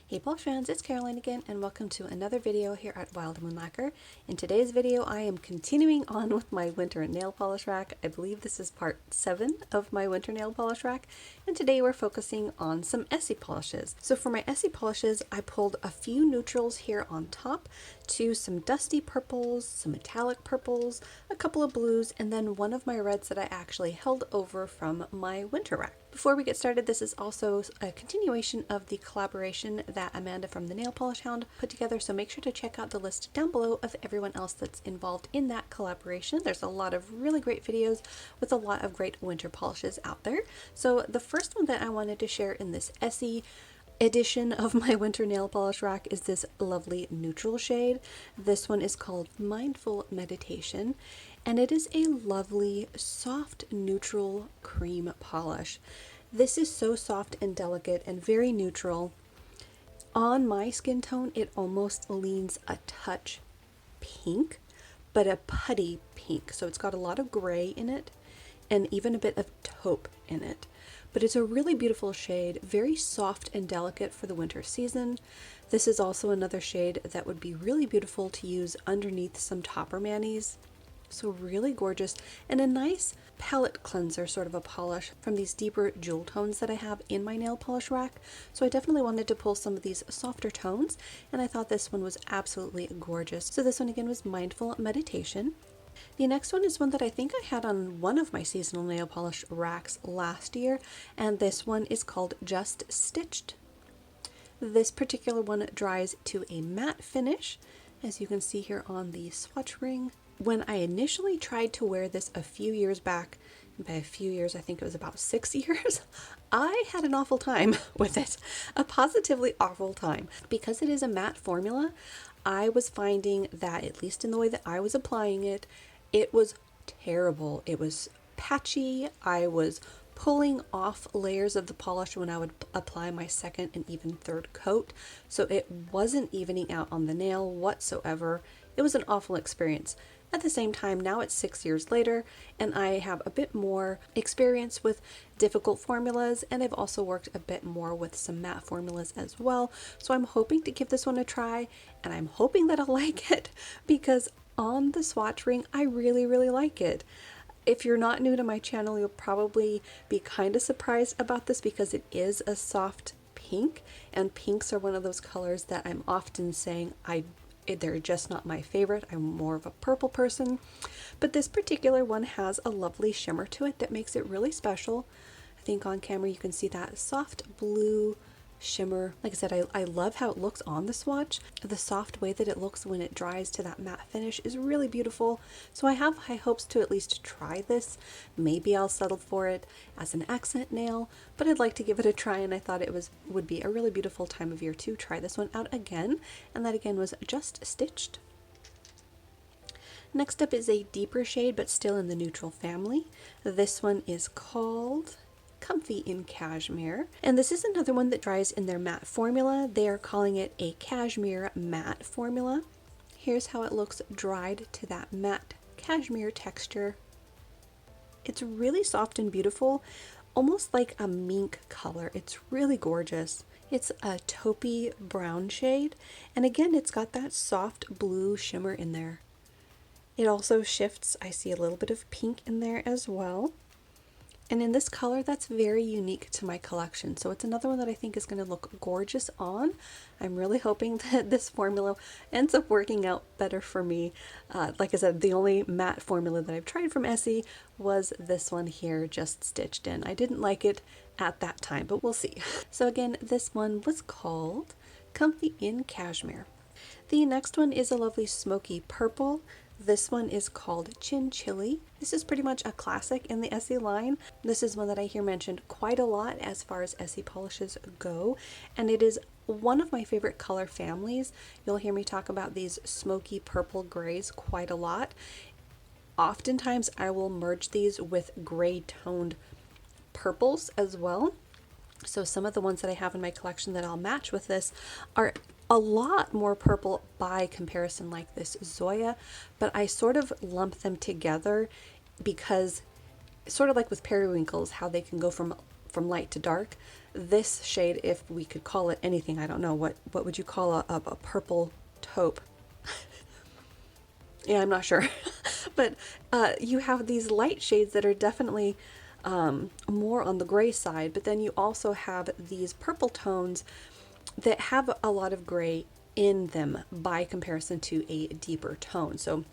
Hey polish fans, it's Caroline again and welcome to another video here at Wild Moon Lacquer. In today's video I am continuing on with my winter nail polish rack. I believe this is part 7 of my winter nail polish rack, and today we're focusing on some Essie polishes. So for my Essie polishes I pulled a few neutrals here on top to some dusty purples, some metallic purples, a couple of blues, and then one of my reds that I actually held over from my winter rack. Before we get started, this is also a continuation of the collaboration that Amanda from the Nail Polish Hound put together, so make sure to check out the list down below of everyone else that's involved in that collaboration. There's a lot of really great videos with a lot of great winter polishes out there. So the first one that I wanted to share in this Essie edition of my winter nail polish rack is this lovely neutral shade. This one is called Mindful Meditation, and it is a lovely soft neutral cream polish. This is so soft and delicate and very neutral. On my skin tone it almost leans a touch pink, but a putty pink, so it's got a lot of gray in it and even a bit of taupe in it. But it's a really beautiful shade, very soft and delicate for the winter season. This is also another shade that would be really beautiful to use underneath some topper manis. So really gorgeous, and a nice palette cleanser sort of a polish from these deeper jewel tones that I have in my nail polish rack. So I definitely wanted to pull some of these softer tones, and I thought this one was absolutely gorgeous. So this one again was Mindful Meditation. The next one is one that I think I had on one of my seasonal nail polish racks last year, and this one is called Just Stitched. This particular one dries to a matte finish, as you can see here on the swatch ring. When I initially tried to wear this a few years back, and by a few years I think it was about 6 years, I had an awful time with it. A positively awful time. Because it is a matte formula, I was finding that, at least in the way that I was applying it, it was terrible. It was patchy. I was pulling off layers of the polish when I would apply my second and even third coat, so it wasn't evening out on the nail whatsoever. It was an awful experience. At the same time, now it's 6 years later and I have a bit more experience with difficult formulas, and I've also worked a bit more with some matte formulas as well. So I'm hoping to give this one a try, and I'm hoping that I'll like it, because on the swatch ring I really like it. If you're not new to my channel, you'll probably be kind of surprised about this because it is a soft pink, and pinks are one of those colors that I'm often saying they're just not my favorite. I'm more of a purple person, but this particular one has a lovely shimmer to it that makes it really special. I think on camera you can see that soft blue shimmer. Like I said, I love how it looks on the swatch. The soft way that it looks when it dries to that matte finish is really beautiful. So I have high hopes to at least try this. Maybe I'll settle for it as an accent nail, but I'd like to give it a try, and I thought it would be a really beautiful time of year to try this one out again. And that again was Just Stitched. Next up is a deeper shade but still in the neutral family. This one is called Comfy in Cashmere, and this is another one that dries in their matte formula. They are calling it a cashmere matte formula. Here's how it looks dried to that matte cashmere texture. It's really soft and beautiful, almost like a mink color. It's really gorgeous. It's a taupey brown shade, and again it's got that soft blue shimmer in there. It also shifts. I see a little bit of pink in there as well. And in this color, that's very unique to my collection. So it's another one that I think is going to look gorgeous on. I'm really hoping that this formula ends up working out better for me. Like I said, the only matte formula that I've tried from Essie was this one here, Just Stitched In. I didn't like it at that time, but we'll see. So again, this one was called Comfy in Cashmere. The next one is a lovely smoky purple. This one is called Chinchilly. This is pretty much a classic in the Essie line. This is one that I hear mentioned quite a lot as far as Essie polishes go, and it is one of my favorite color families. You'll hear me talk about these smoky purple grays quite a lot. Oftentimes I will merge these with gray toned purples as well. So some of the ones that I have in my collection that I'll match with this are a lot more purple by comparison, like this Zoya, but I sort of lump them together because, sort of like with periwinkles, how they can go from from light to dark. This shade, if we could call it anything, I don't know, what would you call a purple taupe? Yeah, I'm not sure. But you have these light shades that are definitely more on the gray side, but then you also have these purple tones that have a lot of gray in them by comparison to a deeper tone. So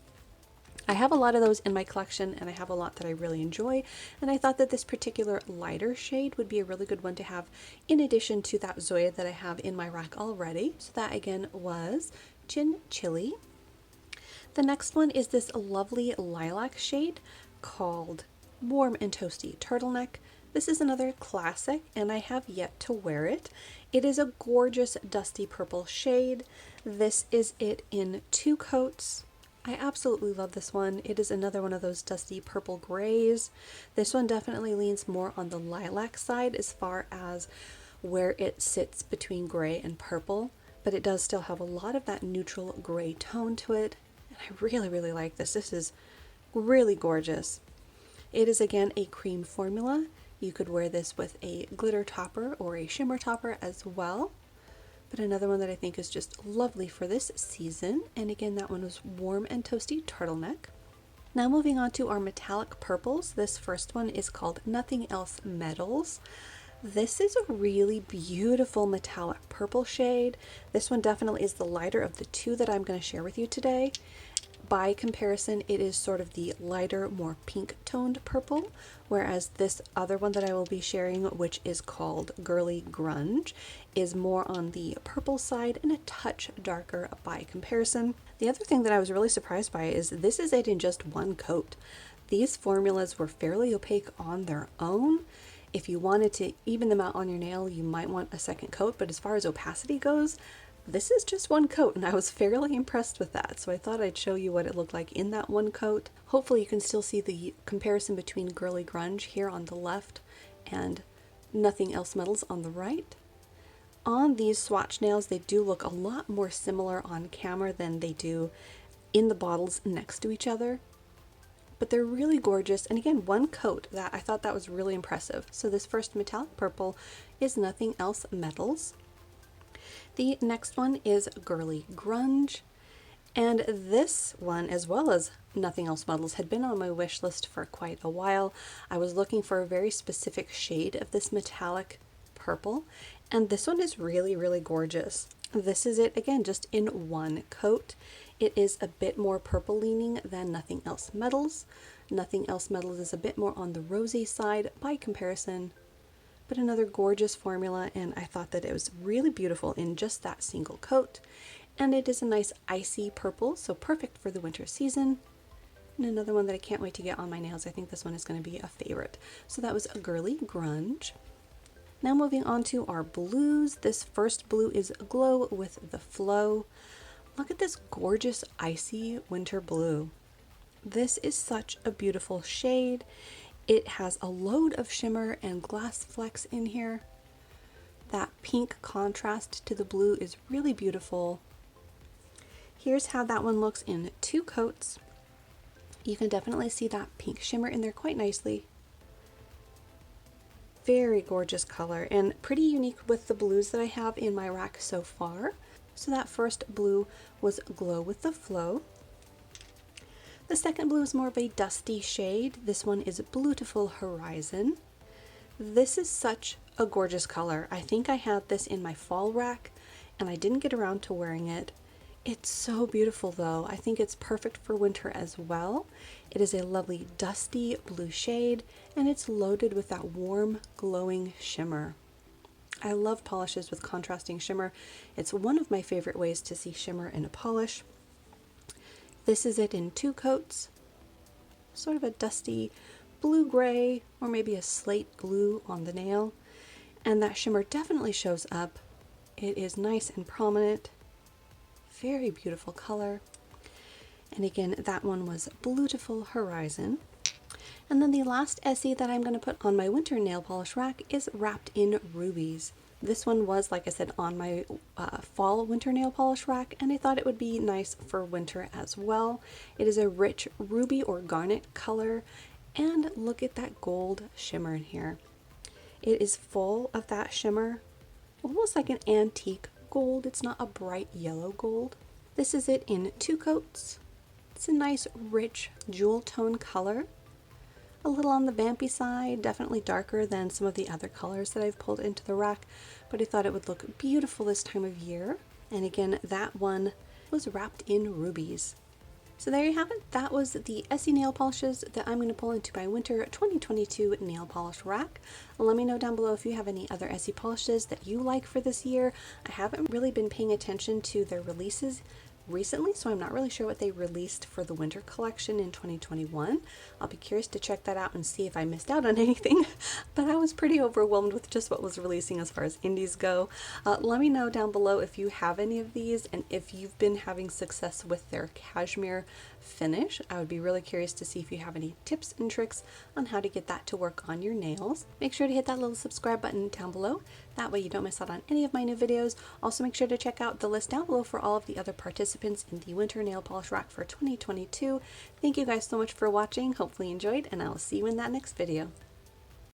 I have a lot of those in my collection, and I have a lot that I really enjoy, and I thought that this particular lighter shade would be a really good one to have in addition to that Zoya that I have in my rack already. So that again was Chinchilly. The next one is this lovely lilac shade called Warm and Toasty Turtleneck. This is another classic, and I have yet to wear it. It is a gorgeous dusty purple shade. This is it in 2 coats. I absolutely love this one. It is another one of those dusty purple grays. This one definitely leans more on the lilac side as far as where it sits between gray and purple, but it does still have a lot of that neutral gray tone to it. And I really, really like this. This is really gorgeous. It is again a cream formula. You could wear this with a glitter topper or a shimmer topper as well. But another one that I think is just lovely for this season. And again, that one was Warm and Toasty Turtleneck. Now moving on to our metallic purples. This first one is called Nothing Else Metals. This is a really beautiful metallic purple shade. This one definitely is the lighter of the 2 that I'm going to share with you today. By comparison, it is sort of the lighter, more pink toned purple, whereas this other one that I will be sharing, which is called Girly Grunge, is more on the purple side and a touch darker by comparison. The other thing that I was really surprised by is this is it in just 1 coat. These formulas were fairly opaque on their own. If you wanted to even them out on your nail, you might want a second coat, but as far as opacity goes, this is just 1 coat, and I was fairly impressed with that. So I thought I'd show you what it looked like in that 1 coat. Hopefully you can still see the comparison between Girly Grunge here on the left and Nothing Else Metals on the right. On these swatch nails, they do look a lot more similar on camera than they do in the bottles next to each other. But they're really gorgeous, and again, 1 coat. That I thought that was really impressive. So this first metallic purple is Nothing Else Metals. The next one is Girly Grunge, and this one, as well as Nothing Else Metals, had been on my wish list for quite a while. I was looking for a very specific shade of this metallic purple, and this one is really, really gorgeous. This is it again, just in 1 coat. It is a bit more purple leaning than Nothing Else Metals. Nothing Else Metals is a bit more on the rosy side by comparison, but another gorgeous formula, and I thought that it was really beautiful in just that single coat. And it is a nice icy purple, so perfect for the winter season. And another one that I can't wait to get on my nails. I think this one is going to be a favorite. So that was a Girly Grunge. Now moving on to our blues. This first blue is Glow with the Flow. Look at this gorgeous icy winter blue. This is such a beautiful shade. It has a load of shimmer and glass flecks in here. That pink contrast to the blue is really beautiful. Here's how that one looks in 2 coats. You can definitely see that pink shimmer in there quite nicely. Very gorgeous color and pretty unique with the blues that I have in my rack so far. So that first blue was Glow with the Flow. The second blue is more of a dusty shade. This one is Blue-tiful Horizon. This is such a gorgeous color. I think I had this in my fall rack and I didn't get around to wearing it. It's so beautiful though. I think it's perfect for winter as well. It is a lovely dusty blue shade and it's loaded with that warm glowing shimmer. I love polishes with contrasting shimmer. It's one of my favorite ways to see shimmer in a polish. This is it in 2 coats, sort of a dusty blue-gray or maybe a slate blue on the nail, and that shimmer definitely shows up. It is nice and prominent, very beautiful color. And again, that one was Blue-tiful Horizon. And then the last Essie that I'm going to put on my winter nail polish rack is Wrapped in Rubies. This one was, like I said, on my fall winter nail polish rack, and I thought it would be nice for winter as well. It is a rich ruby or garnet color, and look at that gold shimmer in here. It is full of that shimmer, almost like an antique gold. It's not a bright yellow gold. This is it in 2 coats. It's a nice rich jewel tone color. A little on the vampy side, definitely darker than some of the other colors that I've pulled into the rack, but I thought it would look beautiful this time of year. And again, that one was wrapped in rubies. So there you have it. That was the Essie nail polishes that I'm going to pull into my winter 2022 nail polish rack. Let me know down below if you have any other Essie polishes that you like for this year. I haven't really been paying attention to their releases recently, so I'm not really sure what they released for the winter collection in 2021. I'll be curious to check that out and see if I missed out on anything, but I was pretty overwhelmed with just what was releasing as far as indies go. Let me know down below if you have any of these and if you've been having success with their cashmere finish. I would be really curious to see if you have any tips and tricks on how to get that to work on your nails. Make sure to hit that little subscribe button down below. That way you don't miss out on any of my new videos. Also make sure to check out the list down below for all of the other participants in the winter nail polish rack for 2022. Thank you guys so much for watching. Hopefully you enjoyed, and I will see you in that next video.